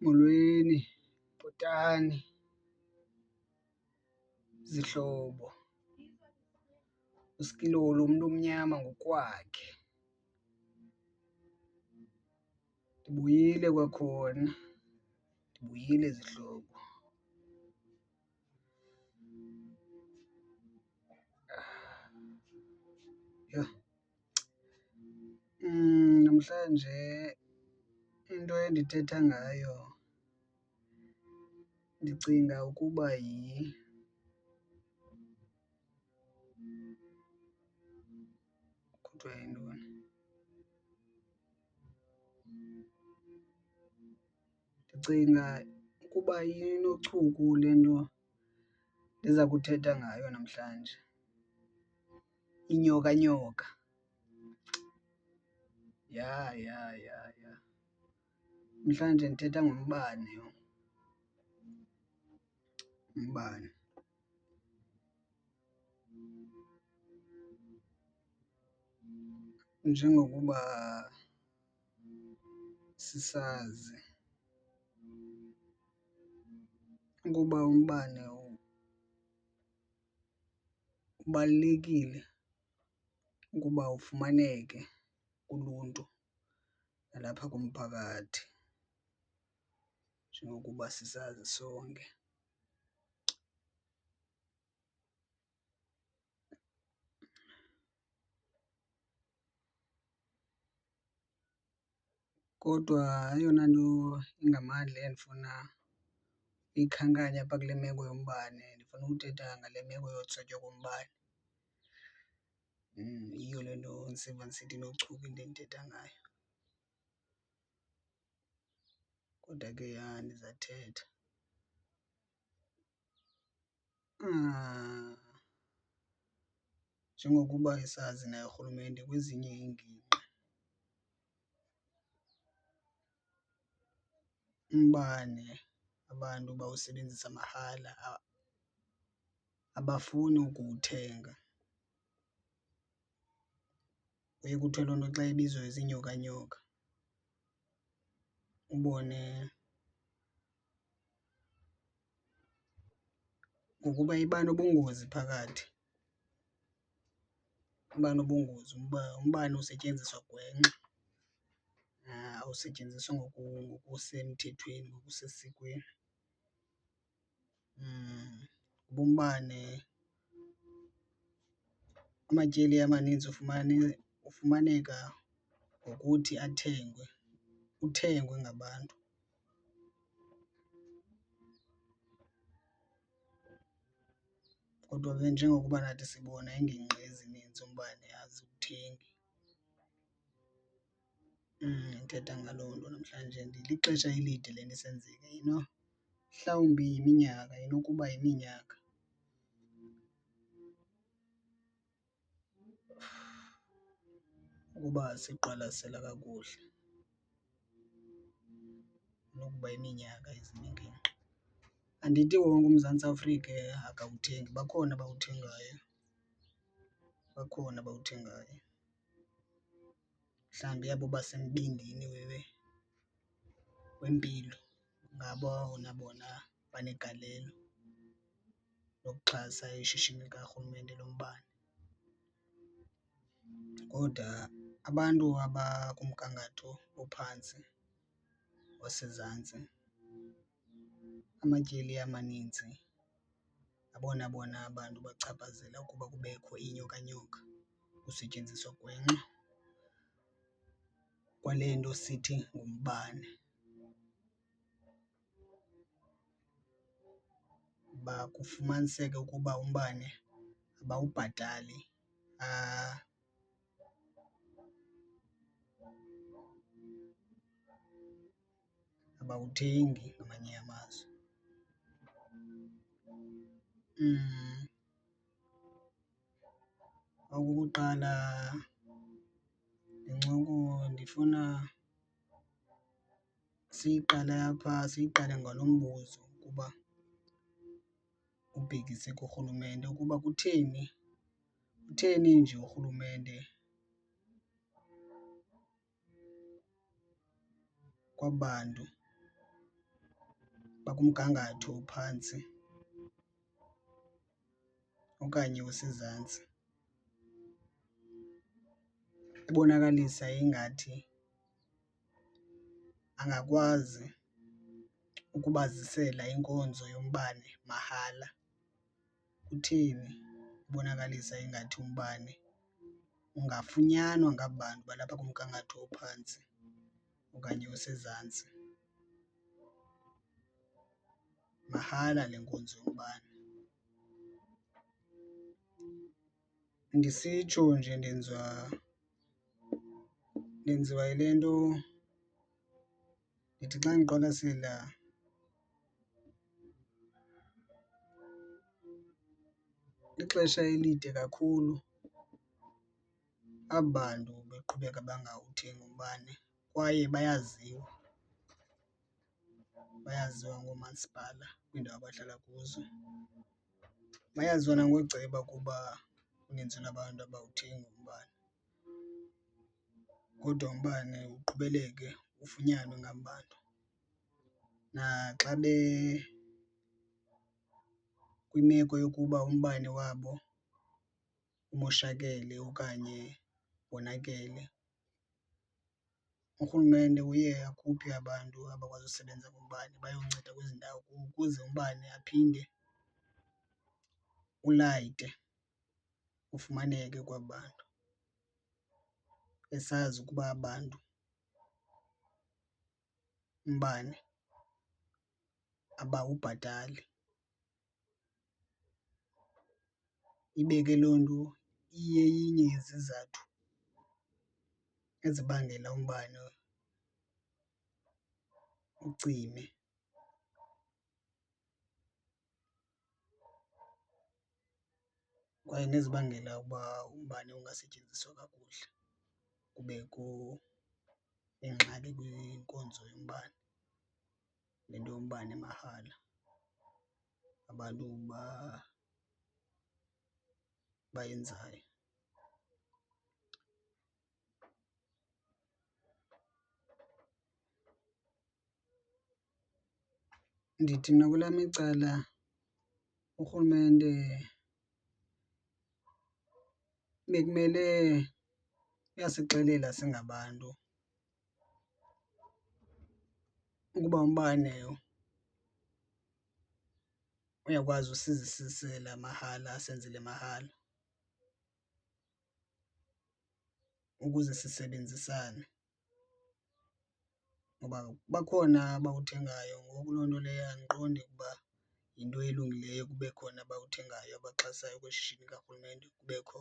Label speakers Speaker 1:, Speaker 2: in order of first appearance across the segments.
Speaker 1: Molweni, bhotani, zihlobo. Usikilolo umntu omnyama ngokwakhe. Ndibuyile kwakhona, ndibuyile zihlobo. Yho, namhlanje into endithetha ngayo ndicinga ukuba kuthiwa yintoni? Ndicinga ukuba inochuku le nto ndiza kuthetha ngayo namhlanje. Inyokanyoka. Ya. Namhlanje ndithetha ngombane. Umbane. Njengokuba sisazi ukuba umbane ubalulekile ukuba ufumaneke kuluntu nalapha kumphakathi, njengokuba sisazi sonke. Kodwa eyona nto ingamandla endifuna uyikhankanya apha kule meko yombane, ndifuna uthetha ngale meko yotsotywa kombane. Yiyo le nto ndisiva ndisithi inochuku into endithetha ngayo. Kodwa ke ndizathetha. Njengokuba esazi naye urhulumente kwezinye iingingqi umbane abantu bawusebenzisa mahala, abafuni ukuwuthenga. Kuye kuthiwe loo nto xa ibizwa ziinyokanyoka ubone ngokuba iba nobungozi phakathi. Iba nobungozi umbane usetyenziswa gwenxa, awusetyenziswa ngokusemthethweni, ngokusesikweni. Kuba umbane amatyeli amaninzi ufumaneka ngokuthi uthengwe ngabantu. Kodwa ke njengokuba nathi sibona iingingqi ezininzi umbane aziwuthengi. Ndithetha ngaloo nto namhlanje, lixesha elide le nto isenzeka. Mhlawumbi yiminyaka, inokuba yiminyaka. Ukuba siqwalasela kakuhle inokuba yiminyaka ezinenkingqi. Andithi wonke uMzantsi Afrika akawuthengi, bakhona abawuthengayo. Bakhona abawuthengayo. Mhlawumbi abo basembindini wempilo ngabona bona banegalelo lokuxhasa ishishini likarhulumente lombane. Kodwa abantu abakumgangatho ophantsi osezantsi, amatyeli amaninzi ngabona bona abantu bachaphazela ukuba kubekho iinyokanyoka, usetyenziswa gwenxa kwale nto sithi ngumbane. Kufumaniseke ukuba umbane abawubhatali, abawuthengi ngamanye amazwi. Okokuqala, le ncoko ndifuna siyiqale ngalo mbuzo ukuba ubhekise kurhulumente ukuba kutheni nje urhulumente kwabantu bakumgangatho ophantsi okanye osezantsi. Ibonakalisa ingathi angakwazi ukubazisela inkonzo yombane mahala. Kutheni ibonakalisa ingathi umbane ungafunyanwa ngaba bantu balapha kumgangatho ophantsi okanye osezantsi? Mahala le nkonzo yombane. Ndisitsho nje ndenziwa yile nto ndithi xa ndiqwalasela ixesha elide kakhulu aba bantu beqhubeka bangawuthengi umbane kwaye bayaziwa. Bayaziwa ngoomasipala kwiindawo abahlala kuzo, bayaziwa nangooceba kuba uninzi lwabantu abawuthengi umbane. Kodwa umbane uqhubeleke ufunyanwe ngaba bantu naxa kwimeko yokuba umbane wabo umoshakele okanye wonakele. Urhulumente uye akhuphe abantu abakwazi usebenza ngombane bayonceda kwezi ndawo ukuze umbane aphinde ulayite ufumaneke kwaba bantu, esazi ukuba abantu umbane abawubhatali. Ibe ke loo nto iyenye yezizathu ezibangela umbane ucime kwaye nezibangela uba umbane ungasetyenziswa kakuhle, kubekho ingxaki kwinkonzo yombane, le nto yombane mahala abantu bayenzayo. Ndithi mna kwelam icala urhulumente bekumele uyasixelela singabantu ukuba umbane uyakwazi usizisela mahala, asenzele mahala ukuze sisebenzisane. Ngoba bakhona abawuthengayo, ngoku loo nto leyo andiqondi ukuba yinto elungileyo kube khona abawuthengayo abaxhasayo kwishishini likarhulumente kubekho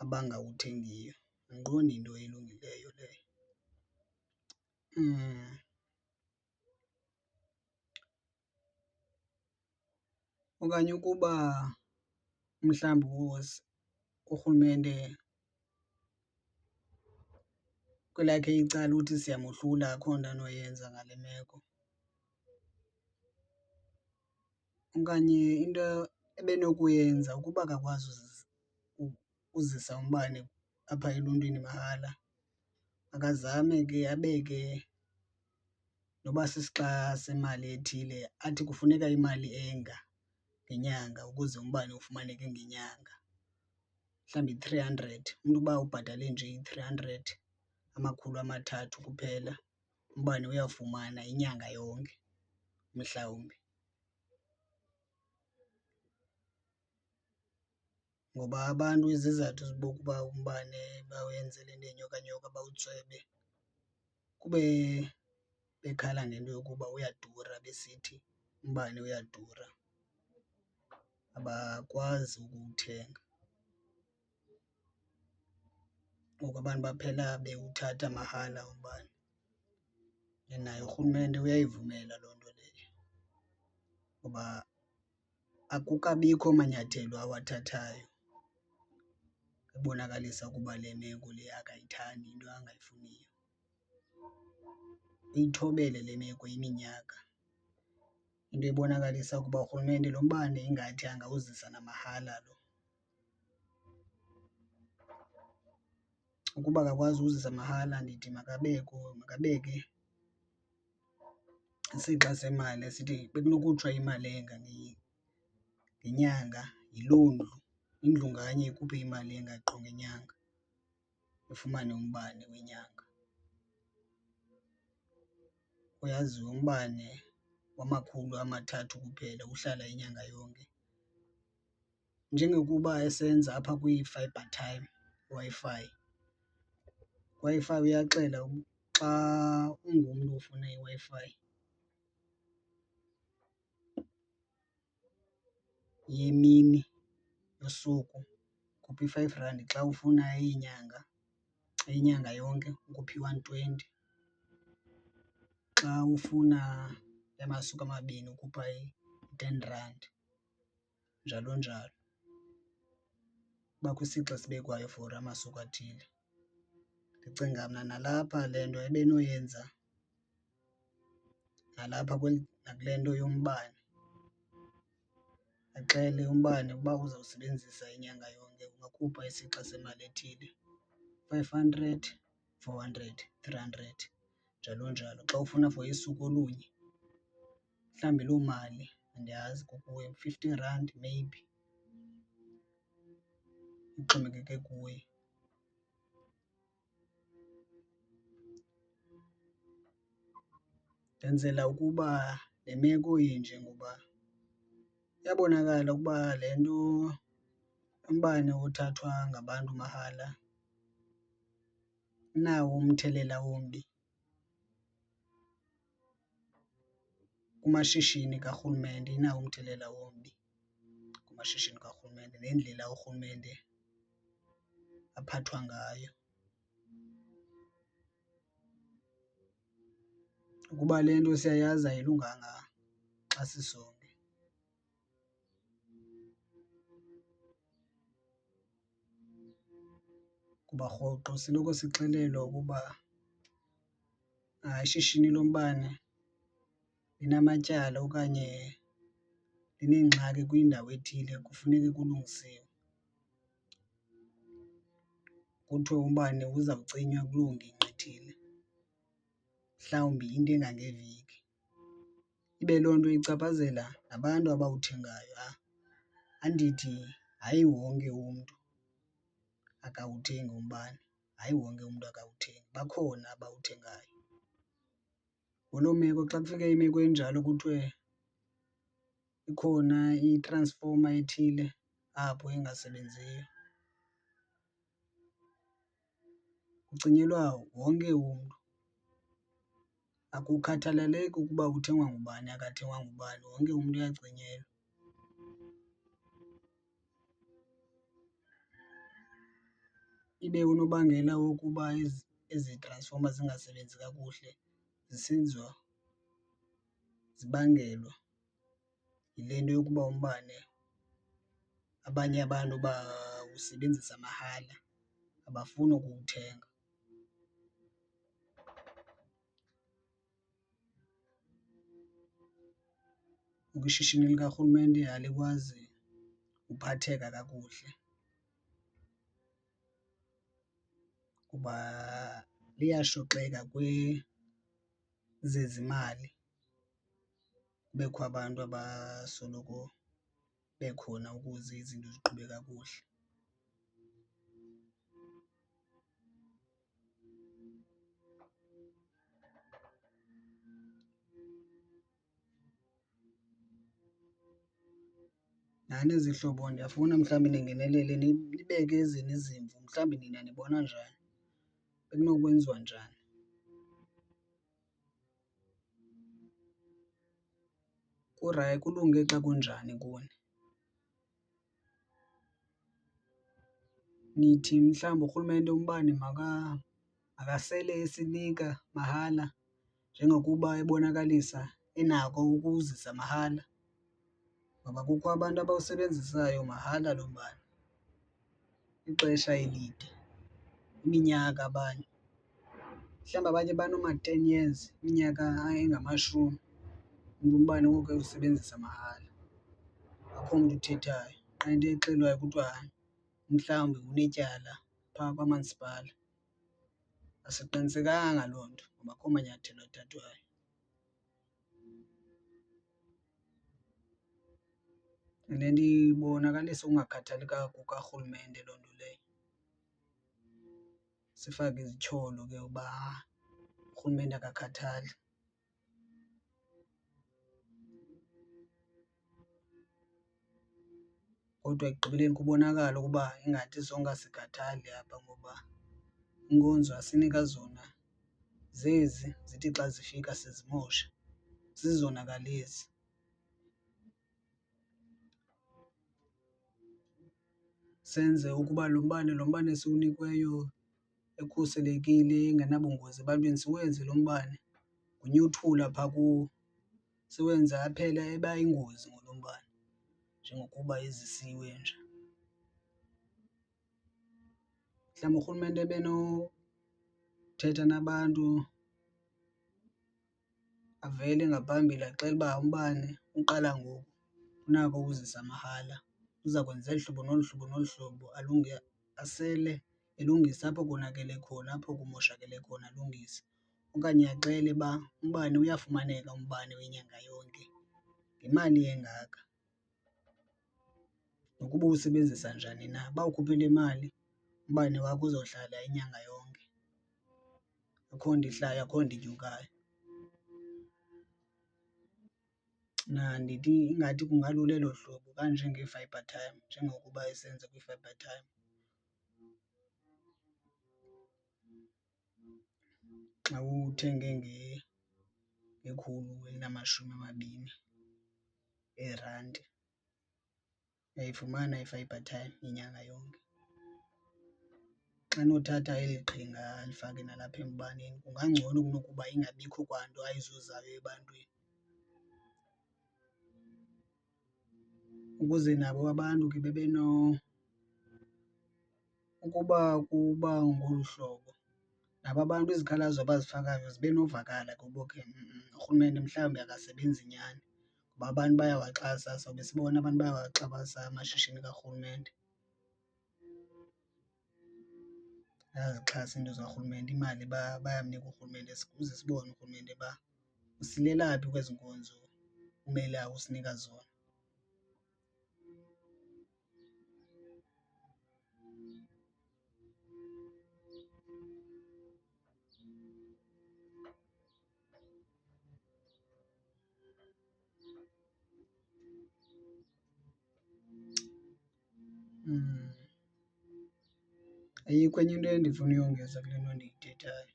Speaker 1: abangawuthengiyo. Andiqondi yinto elungileyo leyo. Okanye ukuba mhlawumbi urhulumente kwelakhe icala uthi siyamohlula akho nto anoyenza ngale meko. Okanye into ebenokuyenza ukuba akakwazi uzisa umbane apha eluntwini mahala, makazame ke abeke noba sisixa semali ethile athi kufuneka imali enga ngenyanga ukuze umbane ufumaneke ngenyanga. Mhlawumbi i-300, umntu uba ubhatale nje i-300, N300 kuphela, umbane uyawufumana inyanga yonke mhlawumbi. Ngoba abantu izizathu bokuba umbane bawenze le nto yenyokanyoka bawutswebe kube bekhala ngento yokuba uyadura, besithi umbane uyadura, abakwazi ukuwuthenga. Ngoku abantu baphela bewuthatha mahala umbane. Naye urhulumente uyayivumela loo nto leyo ngoba akukabikho manyathelo awathathayo ebonakalisa ukuba le meko le akayithandi, yinto angayifuniyo. Uyithobele le meko iminyaka, into ebonakalisa ukuba urhulumente lo mbane ingathi angawuzisa namahala lo. Ukuba akakwazi uwuzisa mahala ndithi makabeke isixa semali esithi bekunokhutshwa imali enga ngenyanga yiloo ndlu. Indlu nganye ikhuphe imali enga qho ngenyanga, ifumane umbane wenyanga. Uyaziwa umbane wama-300 kuphela uhlala inyanga yonke. Njengokuba esenza apha kwi-fibre time Wi-Fi, Wi-Fi uyaxela xa ungumntu ofuna iWi-Fi yemini, yosuku ukhupha i-R5. Xa ufuna inyanga yonke ukhupha i-R120. Xa ufuna yamasuku amabini ukhupha i-R10, njalo njalo. Kubakho isixa esibekwayo for amasuku athile. Ndicinga mna nalapha le nto ebenoyenza nalapha nakule nto yombane, axele umbane uba uzawusebenzisa inyanga yonke ungakhupha isixa semali ethile, 500, 400, 300, njalo njalo. Xa ufuna for usuku olunye, mhlawumbi loo mali andiyazi kukuwe, R50 maybe, ixhomekeke kuye. Ndenzela ukuba le meko inje ngoba iyabonakala ukuba le nto umbane othathwa ngabantu mahala inawo umthelela ombi kumashishini karhulumente, inawo umthelela ombi kumashishini karhulumente nendlela urhulumente aphathwa ngayo. Ukuba le nto siyayazi ayilunganga xa sisonke. Kuba rhoqo siloko sixelelwa ukuba ishishini lombane linamatyala okanye lineengxaki kwindawo ethile, kufuneke kulungisiwe. Kuthiwe umbane uzawucinywa kuloo ngingqi ithile, mhlawumbi into engangeveki. Ibe loo nto ichaphazela nabantu abawuthengayo. Andithi hayi wonke umntu akawuthengi umbane, hayi wonke umntu akawuthengi, bakhona abawuthengayo. Kuloo meko xa kufike imeko enjalo kuthiwe ikhona itransfoma ethile apho engasebenziyo, kucinyelwa wonke umntu. Akukhathaleleki ukuba uthengwa ngubani akathengwa ngubani, wonke umntu uyacinyelwa. Ibe unobangela wokuba ezi transfoma zingasebenzi kakuhle zibangelwa yile nto yokuba umbane abanye abantu bawusebenzisa mahala, abafuni ukuwuthenga. Ngoku ishishini likarhulumente alikwazi uphatheka kakuhle kuba liyashoxeka kwezezimali, kubekho abantu abasoloko bekhona ukuze izinto ziqhube kakuhle. Nani zihlobo, ndiyafuna mhlawumbi ningenelele nibeke ezinye izimvo, mhlawumbi nina nibona njani, bekunokwenziwa njani. Kulunge xa kunjani kuni? Nithi mhlawumbi urhulumente umbane makasele esinika mahala njengokuba ebonakalisa enako ukuwuzisa mahala? Ngoba kukho abantu abawusebenzisayo mahala lo mbane ixesha elide, iminyaka abanye. Mhlawumbi abanye banoma-10 years, iminyaka engamashumi, umntu umbane ngoku ewusebenzisa mahala, akho mntu uthethayo. Qha into exelwayo kuthiwa mhlawumbi unetyala phaa kwamasipala. Asiqinisekanga loo nto ngoba akho manyathelo athathwayo. Le nto ibonakalisa ukungakhathali kukarhulumente loo nto leyo. Sifake izityholo ke uba urhulumente akakhathali. Kodwa ekugqibeleni kubonakala ukuba ingathi sonke asikhathali apha ngoba iinkonzo asinika zona zezi zithi xa zifika sizimosha, zizonakalisi. Senze ukuba lo mbane siwunikweyo ekhuselekile engenabungozi ebantwini siwenze lo mbane ngunyuthula phaa kuwo, siwenze aphele eba yingozi ngulo mbane njengokuba ezisiwe nje. Mhlawumbi urhulumente ebenothetha nabantu avele ngaphambili axele uba umbane uqala ngoku unako ukuzisa mahala, uza kwenza eli hlobo nolu hlobo nolu hlobo asele elungisa apho konakele khona, apho kumoshakele khona alungise. Okanye axele uba umbane uyafumaneka, umbane wenyanga yonke ngemali engaka nokuba uwusebenzisa njani na. Uba ukhuphile imali umbane wakho uzohlala inyanga yonke, akho nto ihlayo, akho nto inyukayo. Mna ndithi ingathi kungalula elo hlobo kanjengee-Fibretime, njengokuba esenza kwi-Fibretime. Xa uthenge nge-120 leerandi uyayifumana i-Fibretime inyanga yonke. Xa nothatha eli qhinga alifake nalapha embaneni kungangcono kunokuba ingabikho kwanto ayizuzayo ebantwini, ukuze nabo abantu ke ukuba kuba ngolu hlobo nabo abantu izikhalazo abazifakayo zibe novakala kubo ke urhulumente mhlawumbi akasebenzi nyani. Ngoba abantu bayawaxhasa, sawube sibona abantu bayawaxabasa amashishini karhulumente, bayazixhasa iinto zikarhulumente, imali bayamnika urhulumente ukuze sibone urhulumente uba usilela phi kwezi nkonzo umele usinika zona. Ayikho enye into endifuna uyongeza kule nto ndiyithethayo.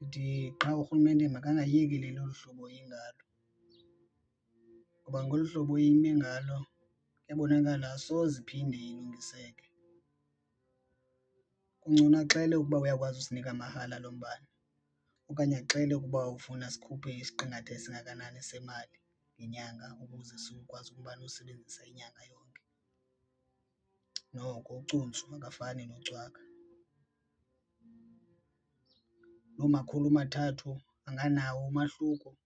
Speaker 1: Ndithi qha urhulumente makangayiyeki lolu hlobo ingalo ngoba ngolu hlobo ime ngalo kuyabonakala asoze iphinde ilungiseke. Kungcono axele ukuba uyakwazi usinika mahala lo mbane okanye axele ukuba ufuna sikhuphe isiqingatha esingakanani semali ngenyanga ukuze sikwazi ukumane usebenzisa inyanga yonke. Noko ucuntsu akafani nocwaka. Loo 300 anganawo umahluko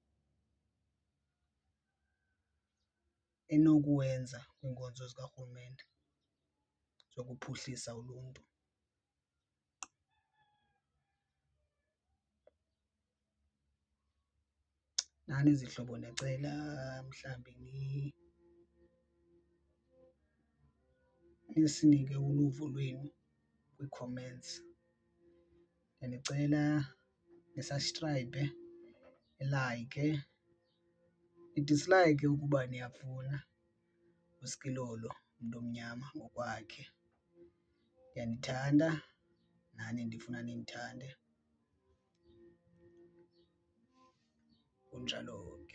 Speaker 1: enokuwenza kwiinkonzo zikarhulumente zokuphuhlisa uluntu. Nani zihlobo ndiyacela mhlawumbi nisinike uluvo lwenu kwii-comments. Ndiyanicela nisabhskrayibhe, nilayike, nidislike ukuba niyafuna uSkilolo umntu omnyama ngokwakhe. Ndiyanithanda nani ndifuna nindithande, kunjalo ke.